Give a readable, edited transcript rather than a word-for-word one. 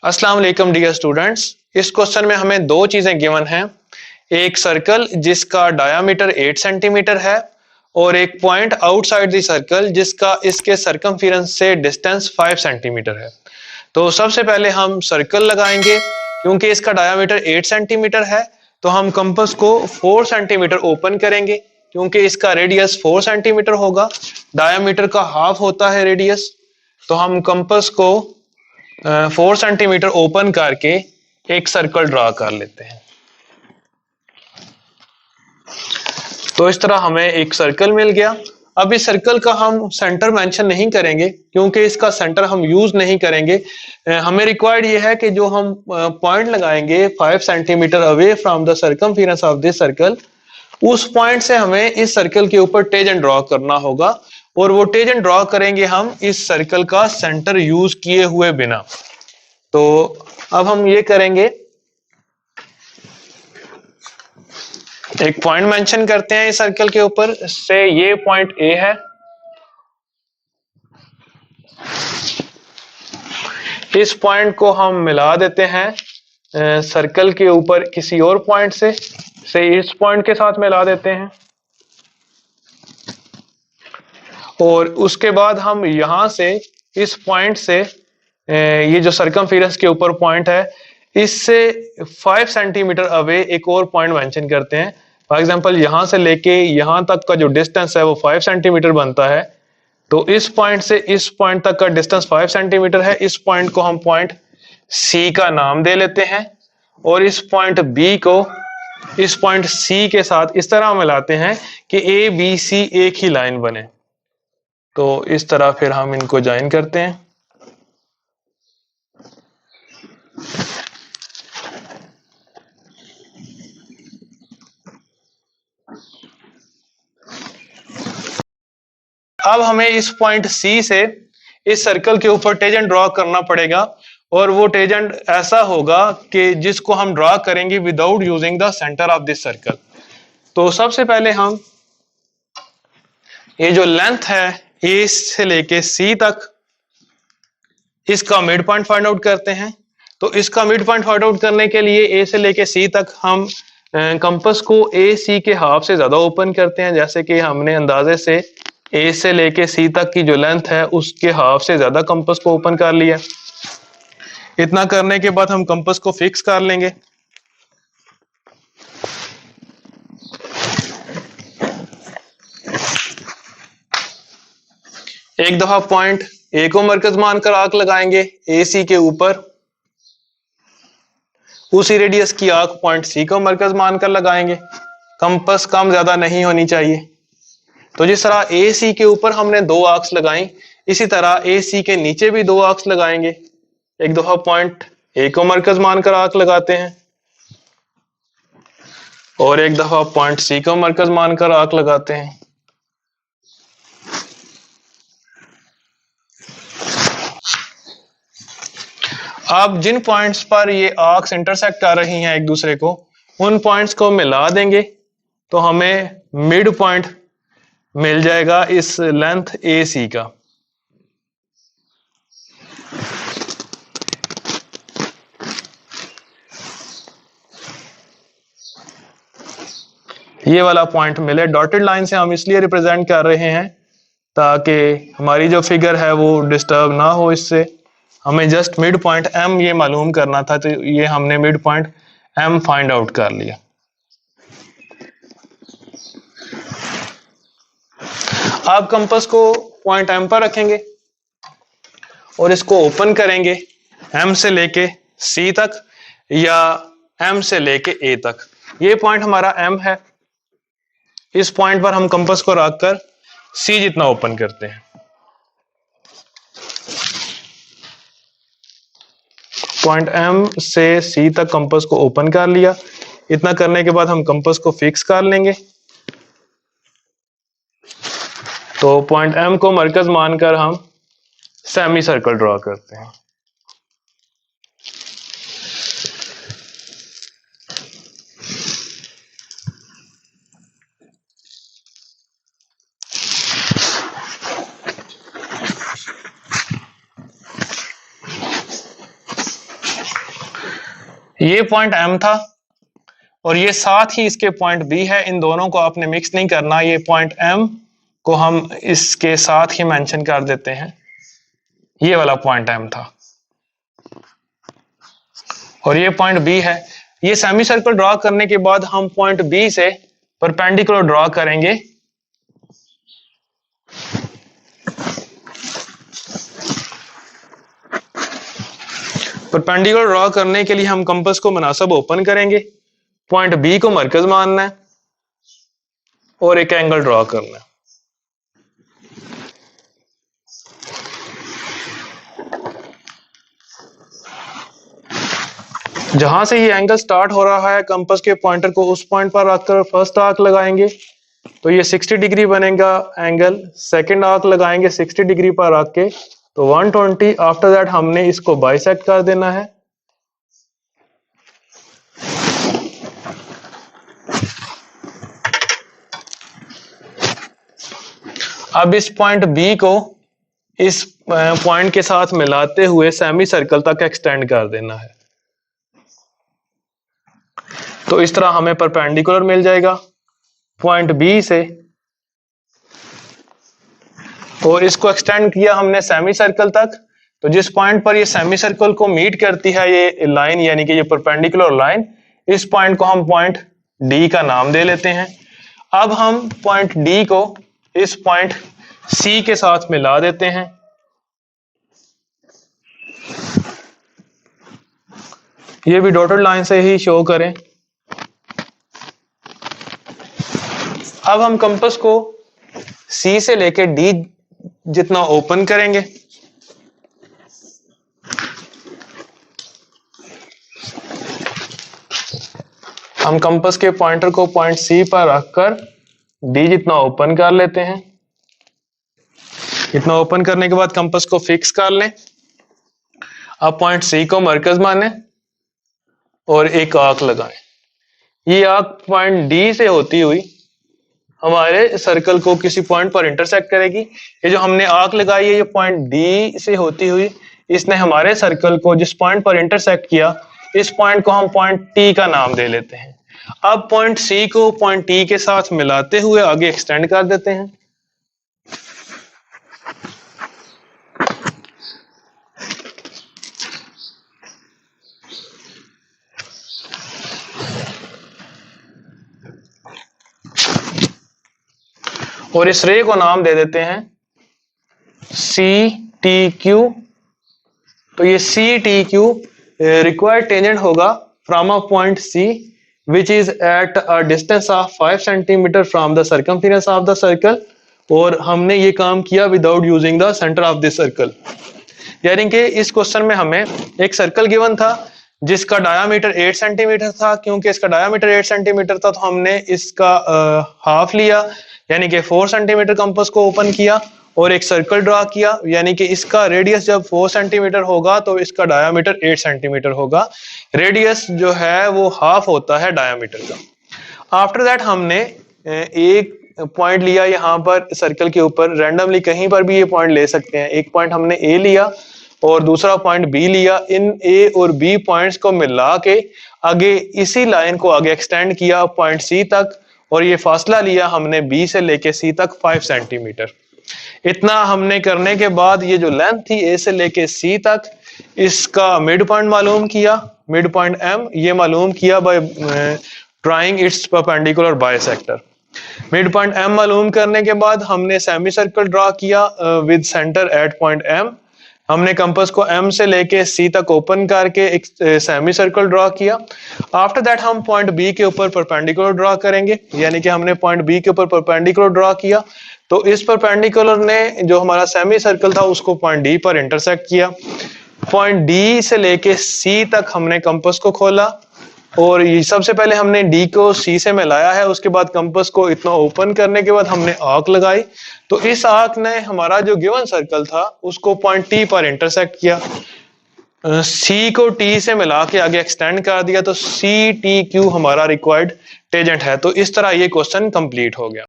अस्सलाम वालेकुम dear students. इस क्वेश्चन में हमें दो चीजें गिवन हैं। एक सर्कल जिसका डायामीटर 8 सेंटीमीटर है और एक पॉइंट आउटसाइड द सर्कल जिसका इसके सरकमफेरेंस से डिस्टेंस 5 सेंटीमीटर है। तो सबसे पहले हम सर्कल लगाएंगे। क्योंकि इसका डायामीटर 8 सेंटीमीटर है तो हम कंपास को 4 सेंटीमीटर ओपन करेंगे, क्योंकि इसका रेडियस 4 सेंटीमीटर होगा। डायामीटर का हाफ होता है रेडियस। तो हम कंपास को 4 सेंटीमीटर ओपन करके एक सर्कल ड्रा कर लेते हैं। तो इस तरह हमें एक सर्कल मिल गया। अब इस सर्कल का हम सेंटर मेंशन नहीं करेंगे, क्योंकि इसका सेंटर हम यूज नहीं करेंगे। हमें रिक्वायर्ड ये है कि जो हम पॉइंट लगाएंगे 5 centimetre away from the circumference of this circle, उस पॉइंट से हमें इस सर्कल के ऊपर टेंजेंट ड्रॉ करना होगा। और वो टेंजेंट ड्रॉ करेंगे हम इस सर्कल का सेंटर यूज किए हुए बिना। तो अब हम ये करेंगे, एक पॉइंट मेंशन करते हैं इस सर्कल के ऊपर से। ये पॉइंट ए है। इस पॉइंट को हम मिला देते हैं सर्कल के ऊपर किसी और पॉइंट से इस पॉइंट के साथ मिला देते हैं। और उसके बाद हम यहां से इस पॉइंट से ये जो सरकमफेरेंस के ऊपर पॉइंट है, इससे 5 सेंटीमीटर अवे एक और पॉइंट मेंशन करते हैं। फॉर एग्जांपल यहां से लेके यहां तक का जो डिस्टेंस है वो 5 सेंटीमीटर बनता है। तो इस पॉइंट से इस पॉइंट तक का डिस्टेंस 5 सेंटीमीटर है। इस पॉइंट को हम पॉइंट सी का नाम दे लेते हैं और इस पॉइंट बी को इस पॉइंट सी के साथ इस तरह मिलाते हैं कि ए बी सी एक ही लाइन बने। तो इस तरह फिर हम इनको ज्वाइन करते हैं। अब हमें इस पॉइंट सी से इस सर्कल के ऊपर टेंजेंट ड्रॉ करना पड़ेगा। और वो टेंजेंट ऐसा होगा कि जिसको हम ड्रॉ करेंगे without using the centre of this circle. तो सबसे पहले हम ये जो लेंथ है ए से लेके सी तक, इसका मिड पॉइंट फाइंड आउट करते हैं। तो इसका मिड पॉइंट फाइंड आउट करने के लिए ए से लेके सी तक हम कंपास को ए सी के हाफ से ज्यादा ओपन करते हैं। जैसे कि हमने अंदाजे से ए से लेके सी तक की जो लेंथ है उसके हाफ से ज्यादा कंपास को ओपन कर लिया। इतना करने के बाद हम कंपास को फिक्स कर लेंगे। एक दफा पॉइंट ए को मरकज मानकर आर्क लगाएंगे ए सी के ऊपर। उसी रेडियस की आर्क पॉइंट सी को मरकज मानकर लगाएंगे। कंपास कम ज्यादा नहीं होनी चाहिए। तो जिस तरह ए सी के ऊपर हमने 2 आर्क्स लगाई, इसी तरह ए सी के नीचे भी 2 आर्क्स लगाएंगे। एक दफा पॉइंट ए को मरकज मानकर आर्क लगाते हैं और एक दफा पॉइंट सी को मरकज मानकर आर्क लगाते हैं। अब जिन पॉइंट्स पर ये आर्क्स इंटरसेक्ट कर रही हैं एक दूसरे को, उन पॉइंट्स को मिला देंगे तो हमें मिड पॉइंट मिल जाएगा इस लेंथ ए सी का। ये वाला पॉइंट मिले। डॉटेड लाइन से हम इसलिए रिप्रेजेंट कर रहे हैं ताकि हमारी जो फिगर है वो डिस्टर्ब ना हो इससे। हमें जस्ट मिड पॉइंट एम ये मालूम करना था, तो ये हमने mid point M find out कर लिया। आप कंपास को पॉइंट एम पर रखेंगे और इसको ओपन करेंगे एम से लेके सी तक या एम से लेके ए तक। ये पॉइंट हमारा एम है। इस पॉइंट पर हम कंपास को रखकर सी जितना ओपन करते हैं। पॉइंट एम से सी तक कंपास को ओपन कर लिया। इतना करने के बाद हम कंपास को फिक्स कर लेंगे। तो पॉइंट एम को मरकज मानकर हम सेमी सर्कल ड्रॉ करते हैं। ये पॉइंट M था और ये साथ ही इसके पॉइंट B है। इन दोनों को आपने मिक्स नहीं करना। ये पॉइंट M को हम इसके साथ ही मेंशन कर देते हैं। ये वाला पॉइंट M था और ये पॉइंट B है। ये सेमी सर्कल ड्रॉ करने के बाद हम पॉइंट B से परपेंडिकुलर ड्रॉ करेंगे। परपेंडिकुलर ड्रॉ करने के लिए हम कंपास को मुनासिब ओपन करेंगे, पॉइंट B को मरकज मानना है और एक एंगल ड्रॉ करना है। जहां से ये एंगल स्टार्ट हो रहा है, कंपास के पॉइंटर को उस पॉइंट पर रखकर फर्स्ट आर्क लगाएंगे तो ये 60 डिग्री बनेगा एंगल। सेकंड आर्क लगाएंगे 60 डिग्री पर रख के तो 120। आफ्टर दैट हमने इसको बाइसेक्ट कर देना है। अब इस पॉइंट B को इस पॉइंट के साथ मिलाते हुए सेमी सर्कल तक एक्सटेंड कर देना है। तो इस तरह हमें परपेंडिकुलर मिल जाएगा पॉइंट B से और इसको एक्सटेंड किया हमने सेमी सर्कल तक। तो जिस पॉइंट पर ये सेमी सर्कल को मीट करती है ये लाइन, यानी कि ये परपेंडिकुलर लाइन, इस पॉइंट को हम पॉइंट D का नाम दे लेते हैं। अब हम पॉइंट D को इस पॉइंट C के साथ मिला देते हैं। ये भी डॉटेड लाइन से ही शो करें। अब हम कंपास को C से लेके D जितना ओपन करेंगे। हम कंपास के पॉइंटर को पॉइंट C पर रखकर D जितना ओपन कर लेते हैं। इतना ओपन करने के बाद कंपास को फिक्स कर लें। अब पॉइंट C को मरकज माने और एक आर्क लगाएं। ये आर्क पॉइंट D से होती हुई हमारे सर्कल को किसी पॉइंट पर इंटरसेक्ट करेगी। ये जो हमने आर्क लगाई है ये पॉइंट D से होती हुई इसने हमारे सर्कल को जिस पॉइंट पर इंटरसेक्ट किया, इस पॉइंट को हम पॉइंट T का नाम दे लेते हैं। अब पॉइंट C को पॉइंट T के साथ मिलाते हुए आगे एक्सटेंड कर देते हैं। और इस रे को नाम दे देते हैं CTQ। तो ये CTQ रिक्वायर्ड टेंजेंट होगा from a point C which is at a distance of 5 centimeter from the circumference of the circle। और हमने ये काम किया without using the centre of the circle. यानी कि इस क्वेश्चन में हमें एक सर्कल गिवन था जिसका डायामीटर 8 सेंटीमीटर था। क्योंकि इसका डायामीटर 8 सेंटीमीटर था तो हमने इसका हाफ लिया, यानी कि 4 सेंटीमीटर कंपास को ओपन किया और एक सर्कल ड्रा किया। यानी कि इसका रेडियस जब 4 सेंटीमीटर होगा तो इसका डायामीटर 8 सेंटीमीटर होगा। रेडियस जो है वो हाफ होता है डायामीटर का। आफ्टर दैट हमने एक पॉइंट लिया यहाँ पर सर्कल के ऊपर, रैंडमली कहीं पर भी ये पॉइंट ले सकते हैं। एक पॉइंट हमने A लिया और दूसरा पॉइंट B लिया। इन A और B पॉइंट्स को मिला के आगे इसी लाइन को आगे एक्सटेंड किया पॉइंट C तक और ये फासला लिया हमने B से लेके C तक 5 सेंटीमीटर। इतना हमने करने के बाद ये जो लेंथ थी A से लेके C तक, इसका मिड पॉइंट मालूम किया, मिड पॉइंट M ये मालूम किया by drawing its perpendicular bisector. Mid point M मालूम करने के बाद हमने सेमी सर्कल ड्रा किया with centre at point M। हमने कंपास को M से लेके C तक ओपन करके एक सेमी सर्कल ड्रा किया। आफ्टर दैट हम पॉइंट B के ऊपर परपेंडिकुलर ड्रा करेंगे, यानी कि हमने पॉइंट B के ऊपर परपेंडिकुलर ड्रा किया तो इस परपेंडिकुलर ने जो हमारा सेमी सर्कल था उसको पॉइंट D पर इंटरसेक्ट किया। पॉइंट D से लेके C तक हमने कंपास को खोला और ये सबसे पहले हमने D को C से मिलाया है। उसके बाद कंपास को इतना ओपन करने के बाद हमने आर्क लगाई तो इस आर्क ने हमारा जो गिवन सर्कल था उसको पॉइंट T पर इंटरसेक्ट किया। C को T से मिला के आगे एक्सटेंड कर दिया तो CTQ हमारा रिक्वायर्ड टेंजेंट है। तो इस तरह ये क्वेश्चन कंप्लीट हो गया।